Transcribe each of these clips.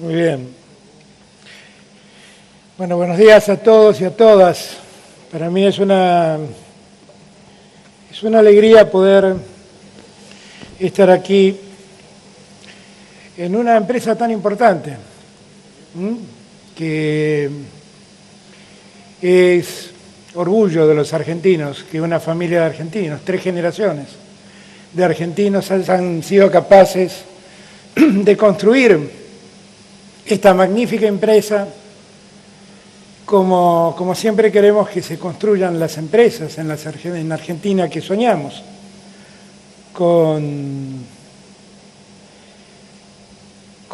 Muy bien. Bueno, buenos días a todos y a todas. Para mí es una alegría poder estar aquí en una empresa tan importante, que es orgullo de los argentinos, que una familia de argentinos, 3 generaciones de argentinos han sido capaces de construir esta magnífica empresa como siempre queremos que se construyan las empresas en Argentina que soñamos, con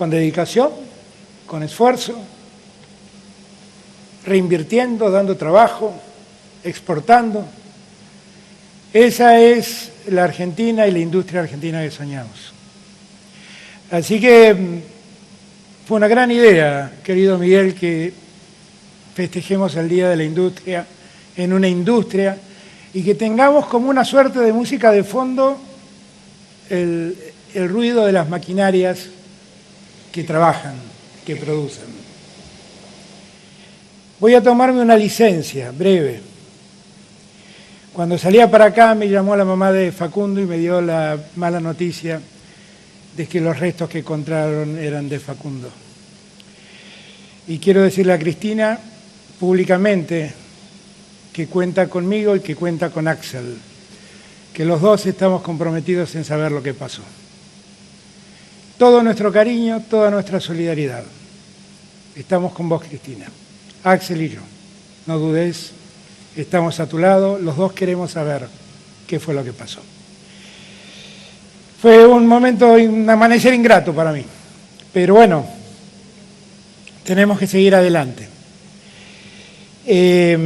dedicación, con esfuerzo, reinvirtiendo, dando trabajo, exportando. Esa es la Argentina y la industria argentina que soñamos. Así que fue una gran idea, querido Miguel, que festejemos el Día de la Industria en una industria y que tengamos como una suerte de música de fondo el ruido de las maquinarias que trabajan, que producen. Voy a tomarme una licencia breve. Cuando salía para acá me llamó la mamá de Facundo y me dio la mala noticia de que los restos que encontraron eran de Facundo. Y quiero decirle a Cristina públicamente que cuenta conmigo y que cuenta con Axel, que los dos estamos comprometidos en saber lo que pasó. Todo nuestro cariño, toda nuestra solidaridad. Estamos con vos, Cristina, Axel y yo. No dudes, estamos a tu lado, los dos queremos saber qué fue lo que pasó. Fue un momento, un amanecer ingrato para mí, pero bueno, tenemos que seguir adelante. Y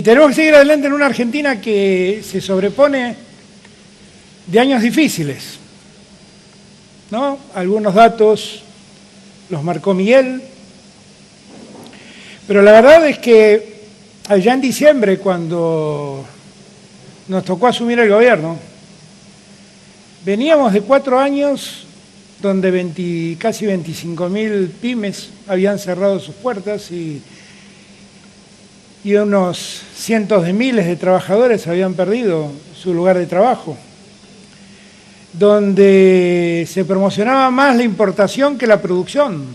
tenemos que seguir adelante en una Argentina que se sobrepone de años difíciles, ¿no? Algunos datos los marcó Miguel, pero la verdad es que allá en diciembre, cuando nos tocó asumir el gobierno, veníamos de 4 años donde casi 25.000 pymes habían cerrado sus puertas y unos cientos de miles de trabajadores habían perdido su lugar de trabajo, donde se promocionaba más la importación que la producción,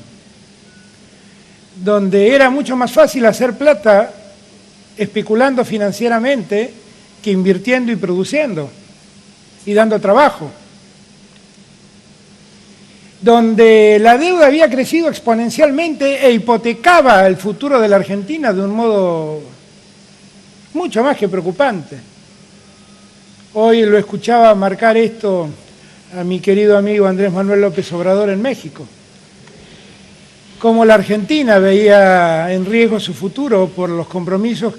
donde era mucho más fácil hacer plata especulando financieramente que invirtiendo y produciendo y dando trabajo, donde la deuda había crecido exponencialmente e hipotecaba el futuro de la Argentina de un modo mucho más que preocupante. Hoy lo escuchaba marcar esto a mi querido amigo Andrés Manuel López Obrador en México, cómo la Argentina veía en riesgo su futuro por los compromisos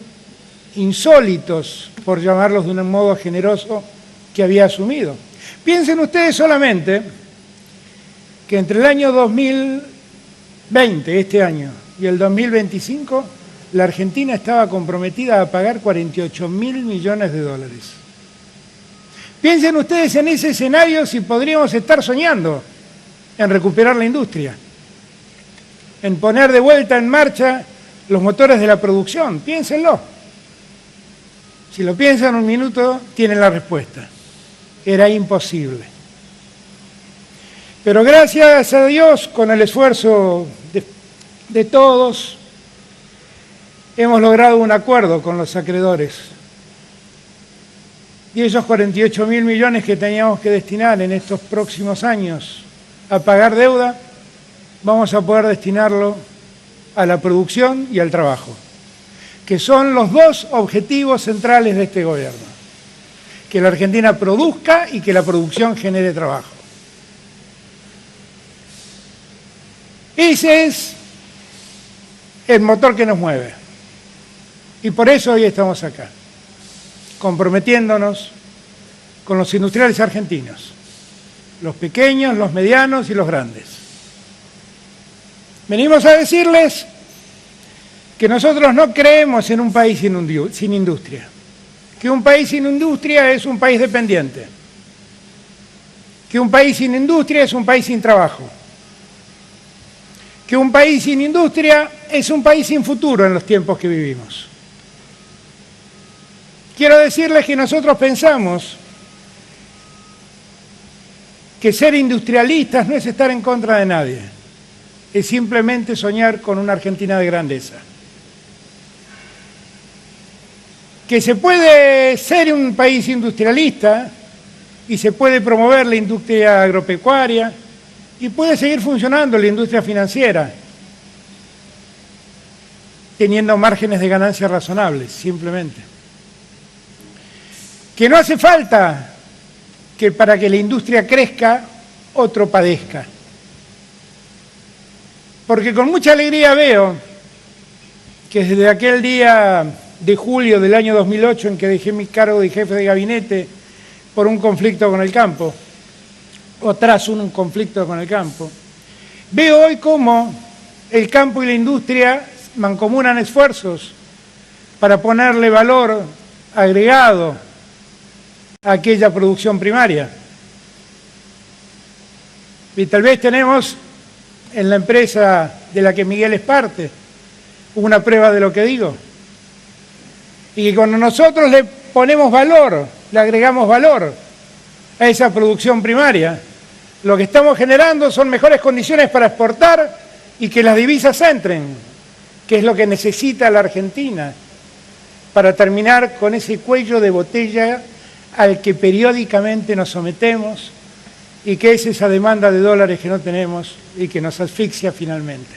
insólitos, por llamarlos de un modo generoso, que había asumido. Piensen ustedes solamente que entre el año 2020, este año, y el 2025, la Argentina estaba comprometida a pagar 48.000 millones de dólares. Piensen ustedes en ese escenario si podríamos estar soñando en recuperar la industria, en poner de vuelta en marcha los motores de la producción. Piénsenlo. Si lo piensan un minuto, tienen la respuesta. Era imposible. Pero gracias a Dios, con el esfuerzo de todos, hemos logrado un acuerdo con los acreedores. Y esos 48.000 millones que teníamos que destinar en estos próximos años a pagar deuda, vamos a poder destinarlo a la producción y al trabajo, que son los 2 objetivos centrales de este gobierno. Que la Argentina produzca y que la producción genere trabajo. Ese es el motor que nos mueve. Y por eso hoy estamos acá, comprometiéndonos con los industriales argentinos, los pequeños, los medianos y los grandes. Venimos a decirles que nosotros no creemos en un país sin industria, que un país sin industria es un país dependiente, que un país sin industria es un país sin trabajo, que un país sin industria es un país sin futuro en los tiempos que vivimos. Quiero decirles que nosotros pensamos que ser industrialistas no es estar en contra de nadie, es simplemente soñar con una Argentina de grandeza. Que se puede ser un país industrialista y se puede promover la industria agropecuaria y puede seguir funcionando la industria financiera, teniendo márgenes de ganancia razonables, simplemente. Que no hace falta que para que la industria crezca, otro padezca. Porque con mucha alegría veo que desde aquel día de julio del año 2008 en que dejé mi cargo de jefe de gabinete por un conflicto con el campo, o tras un conflicto con el campo, veo hoy cómo el campo y la industria mancomunan esfuerzos para ponerle valor agregado a aquella producción primaria. Y tal vez tenemos en la empresa de la que Miguel es parte una prueba de lo que digo. Y que cuando nosotros le ponemos valor, le agregamos valor a esa producción primaria, lo que estamos generando son mejores condiciones para exportar y que las divisas entren, que es lo que necesita la Argentina para terminar con ese cuello de botella al que periódicamente nos sometemos y que es esa demanda de dólares que no tenemos y que nos asfixia finalmente.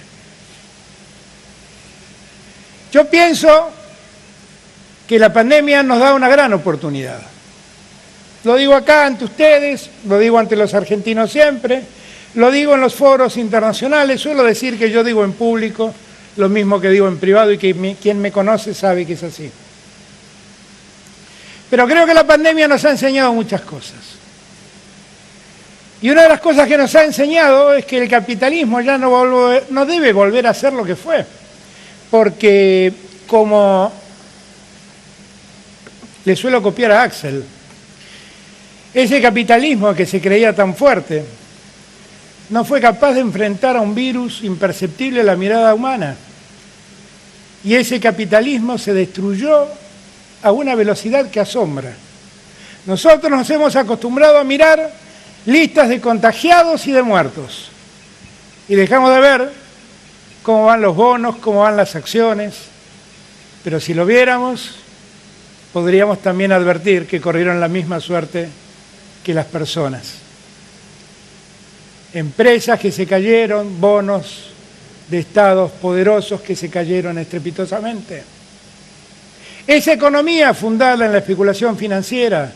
Yo pienso que la pandemia nos da una gran oportunidad. Lo digo acá ante ustedes, lo digo ante los argentinos siempre, lo digo en los foros internacionales, suelo decir que yo digo en público lo mismo que digo en privado y que quien me conoce sabe que es así. Pero creo que la pandemia nos ha enseñado muchas cosas. Y una de las cosas que nos ha enseñado es que el capitalismo ya no debe volver a ser lo que fue. Porque, como le suelo copiar a Axel, ese capitalismo que se creía tan fuerte no fue capaz de enfrentar a un virus imperceptible a la mirada humana. Y ese capitalismo se destruyó a una velocidad que asombra. Nosotros nos hemos acostumbrado a mirar listas de contagiados y de muertos y dejamos de ver cómo van los bonos, cómo van las acciones, pero si lo viéramos podríamos también advertir que corrieron la misma suerte que las personas. Empresas que se cayeron, bonos de estados poderosos que se cayeron estrepitosamente. Esa economía fundada en la especulación financiera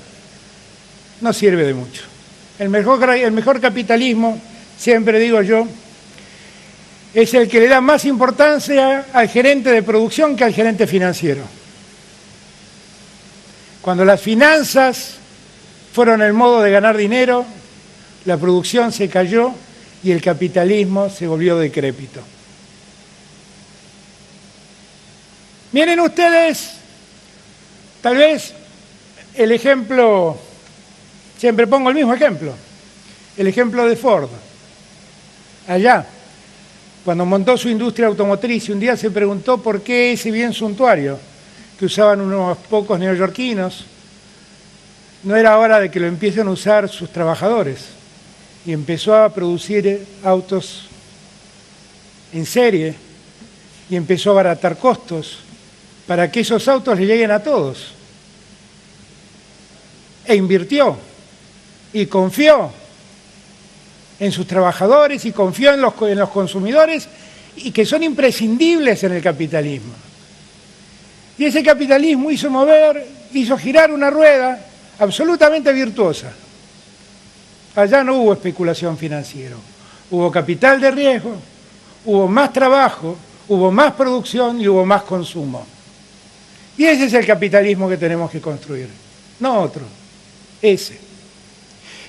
no sirve de mucho. El mejor capitalismo, siempre digo yo, es el que le da más importancia al gerente de producción que al gerente financiero. Cuando las finanzas fueron el modo de ganar dinero, la producción se cayó y el capitalismo se volvió decrépito. Miren ustedes, tal vez el ejemplo, siempre pongo el mismo ejemplo, el ejemplo de Ford. Allá, cuando montó su industria automotriz, un día se preguntó por qué ese bien suntuario que usaban unos pocos neoyorquinos no era hora de que lo empiecen a usar sus trabajadores. Y empezó a producir autos en serie y empezó a abaratar costos para que esos autos le lleguen a todos. E invirtió y confió en sus trabajadores y confió en los consumidores y que son imprescindibles en el capitalismo. Y ese capitalismo hizo girar una rueda absolutamente virtuosa. Allá no hubo especulación financiera, hubo capital de riesgo, hubo más trabajo, hubo más producción y hubo más consumo. Y ese es el capitalismo que tenemos que construir, no otro, ese.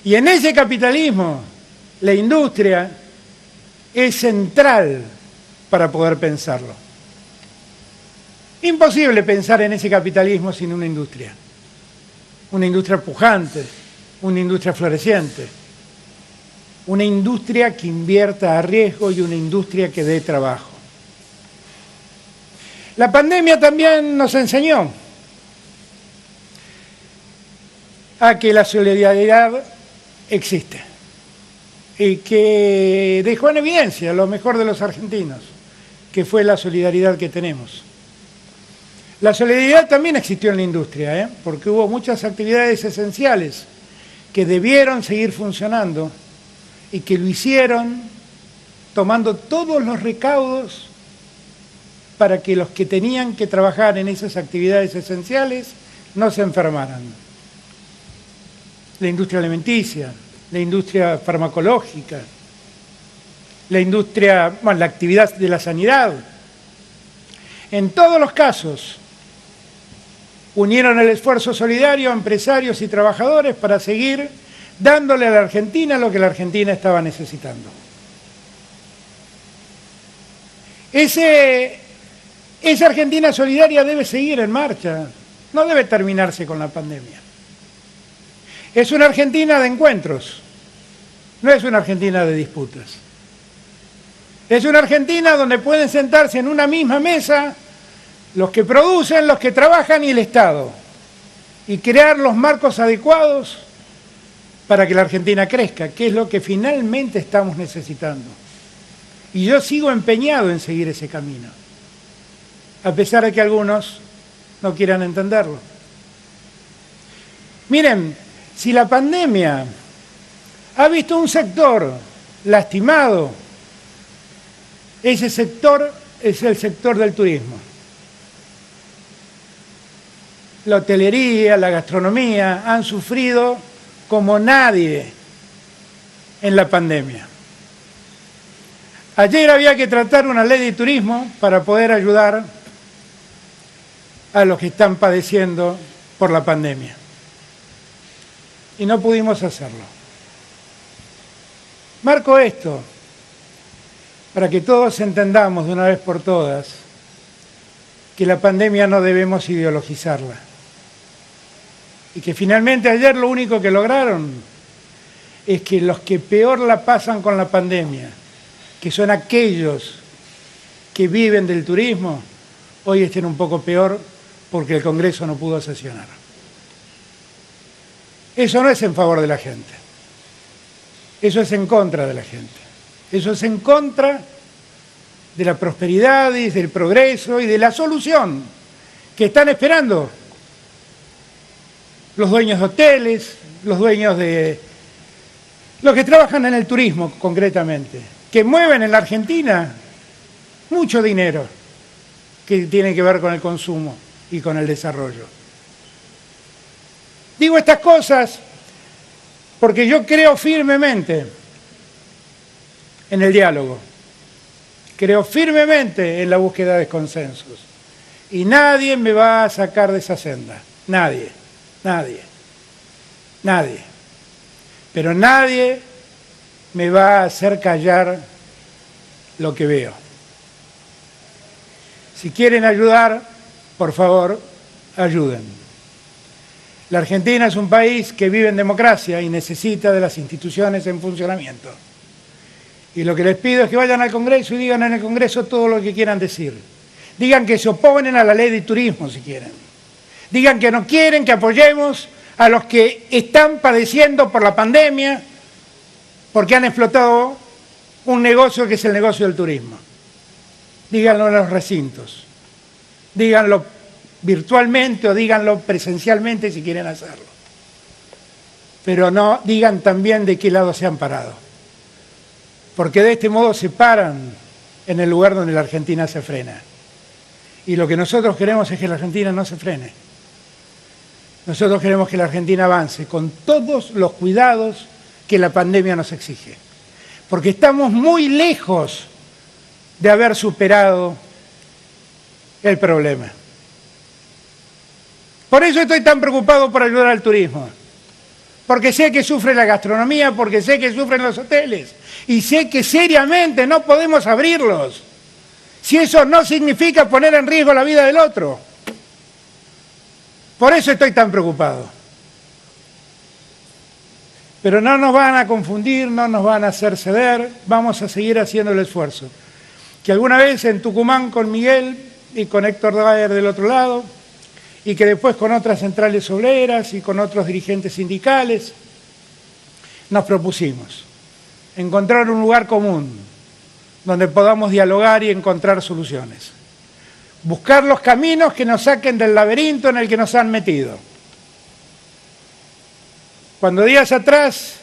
Y en ese capitalismo, la industria es central para poder pensarlo. Imposible pensar en ese capitalismo sin una industria pujante, una industria floreciente. una industria que invierta a riesgo y una industria que dé trabajo. La pandemia también nos enseñó a que la solidaridad existe y que dejó en evidencia lo mejor de los argentinos, que fue la solidaridad que tenemos. La solidaridad también existió en la industria, porque hubo muchas actividades esenciales que debieron seguir funcionando y que lo hicieron tomando todos los recaudos para que los que tenían que trabajar en esas actividades esenciales no se enfermaran. La industria alimenticia, la industria farmacológica, la actividad de la sanidad. En todos los casos, unieron el esfuerzo solidario a empresarios y trabajadores para seguir dándole a la Argentina lo que la Argentina estaba necesitando. Esa Argentina solidaria debe seguir en marcha, no debe terminarse con la pandemia. Es una Argentina de encuentros, no es una Argentina de disputas. Es una Argentina donde pueden sentarse en una misma mesa los que producen, los que trabajan y el Estado, y crear los marcos adecuados para que la Argentina crezca, que es lo que finalmente estamos necesitando. Y yo sigo empeñado en seguir ese camino, a pesar de que algunos no quieran entenderlo. Miren, si la pandemia ha visto un sector lastimado, ese sector es el sector del turismo. La hotelería, la gastronomía han sufrido como nadie en la pandemia. Ayer había que tratar una ley de turismo para poder ayudar a los que están padeciendo por la pandemia. Y no pudimos hacerlo. Marco esto para que todos entendamos de una vez por todas que la pandemia no debemos ideologizarla. Y que finalmente ayer lo único que lograron es que los que peor la pasan con la pandemia, que son aquellos que viven del turismo, hoy estén un poco peor porque el Congreso no pudo sesionar. Eso no es en favor de la gente, eso es en contra de la gente, eso es en contra de la prosperidad y del progreso y de la solución que están esperando los dueños de hoteles, los dueños de... los que trabajan en el turismo concretamente, que mueven en la Argentina mucho dinero que tiene que ver con el consumo y con el desarrollo. Digo estas cosas porque yo creo firmemente en el diálogo, creo firmemente en la búsqueda de consensos y nadie me va a sacar de esa senda, nadie. Pero nadie me va a hacer callar lo que veo. Si quieren ayudar, por favor, ayuden. La Argentina es un país que vive en democracia y necesita de las instituciones en funcionamiento. Y lo que les pido es que vayan al Congreso y digan en el Congreso todo lo que quieran decir. Digan que se oponen a la ley de turismo si quieren. Digan que no quieren que apoyemos a los que están padeciendo por la pandemia porque han explotado un negocio que es el negocio del turismo. Díganlo en los recintos, díganlo virtualmente o díganlo presencialmente si quieren hacerlo. Pero no digan también de qué lado se han parado, porque de este modo se paran en el lugar donde la Argentina se frena. Y lo que nosotros queremos es que la Argentina no se frene. Nosotros queremos que la Argentina avance con todos los cuidados que la pandemia nos exige, porque estamos muy lejos de haber superado el problema. Por eso estoy tan preocupado por ayudar al turismo, porque sé que sufre la gastronomía, porque sé que sufren los hoteles, y sé que seriamente no podemos abrirlos si eso no significa poner en riesgo la vida del otro. Por eso estoy tan preocupado. Pero no nos van a confundir, no nos van a hacer ceder, vamos a seguir haciendo el esfuerzo. Que alguna vez en Tucumán con Miguel y con Héctor Daer del otro lado, y que después con otras centrales obreras y con otros dirigentes sindicales, nos propusimos encontrar un lugar común donde podamos dialogar y encontrar soluciones. Buscar los caminos que nos saquen del laberinto en el que nos han metido. Cuando días atrás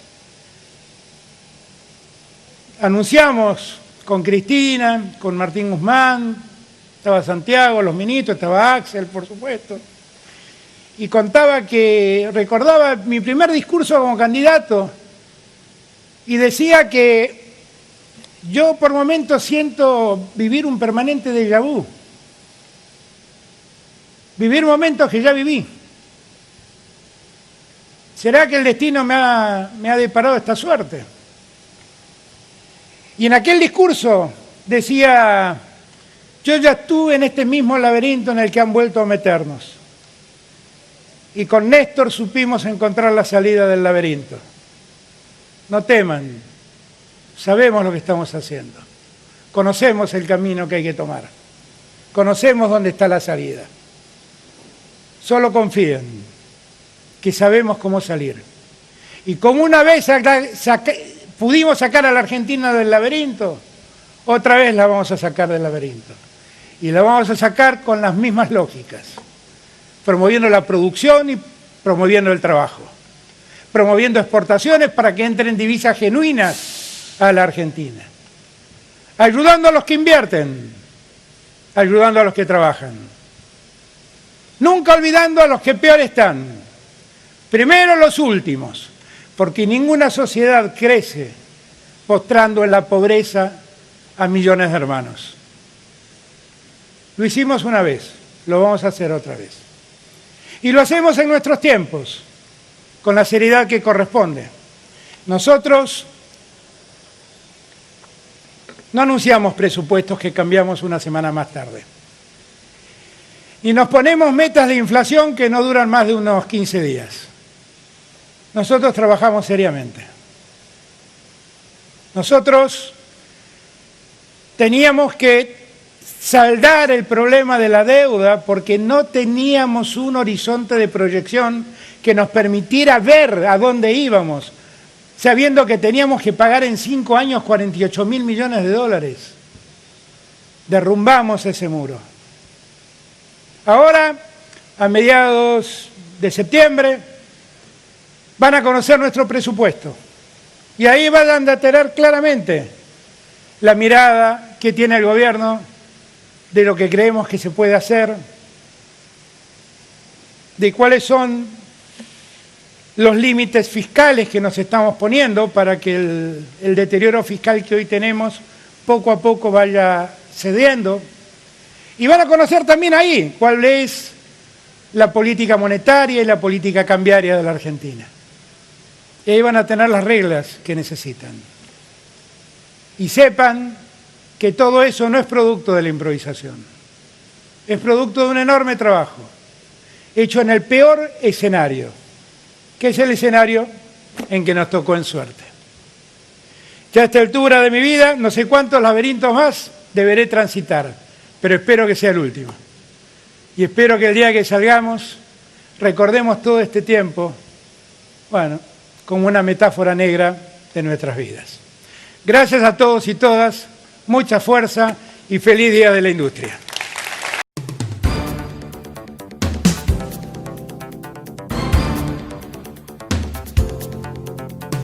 anunciamos con Cristina, con Martín Guzmán, estaba Santiago, los ministros, estaba Axel, por supuesto, y contaba que recordaba mi primer discurso como candidato y decía que yo por momentos siento vivir un permanente déjà vu, vivir momentos que ya viví. ¿Será que el destino me ha deparado esta suerte? Y en aquel discurso decía, yo ya estuve en este mismo laberinto en el que han vuelto a meternos. Y con Néstor supimos encontrar la salida del laberinto. No teman, sabemos lo que estamos haciendo. Conocemos el camino que hay que tomar. Conocemos dónde está la salida. Solo confíen que sabemos cómo salir. Y como una vez pudimos sacar a la Argentina del laberinto, otra vez la vamos a sacar del laberinto. Y la vamos a sacar con las mismas lógicas, promoviendo la producción y promoviendo el trabajo, promoviendo exportaciones para que entren divisas genuinas a la Argentina, ayudando a los que invierten, ayudando a los que trabajan, nunca olvidando a los que peor están. Primero los últimos, porque ninguna sociedad crece postrando en la pobreza a millones de hermanos. Lo hicimos una vez, lo vamos a hacer otra vez. Y lo hacemos en nuestros tiempos, con la seriedad que corresponde. Nosotros no anunciamos presupuestos que cambiamos una semana más tarde. Y nos ponemos metas de inflación que no duran más de unos 15 días. Nosotros trabajamos seriamente. Nosotros teníamos que saldar el problema de la deuda porque no teníamos un horizonte de proyección que nos permitiera ver a dónde íbamos, sabiendo que teníamos que pagar en 5 años 48.000 millones de dólares. Derrumbamos ese muro. Ahora, a mediados de septiembre, van a conocer nuestro presupuesto. Y ahí van a tener claramente la mirada que tiene el gobierno de lo que creemos que se puede hacer, de cuáles son los límites fiscales que nos estamos poniendo para que el deterioro fiscal que hoy tenemos poco a poco vaya cediendo. Y van a conocer también ahí cuál es la política monetaria y la política cambiaria de la Argentina. Y ahí van a tener las reglas que necesitan. Y sepan que todo eso no es producto de la improvisación. Es producto de un enorme trabajo, hecho en el peor escenario, que es el escenario en que nos tocó en suerte. Ya a esta altura de mi vida, no sé cuántos laberintos más deberé transitar, pero espero que sea el último. Y espero que el día que salgamos, recordemos todo este tiempo, bueno, como una metáfora negra de nuestras vidas. Gracias a todos y todas, mucha fuerza y feliz Día de la Industria.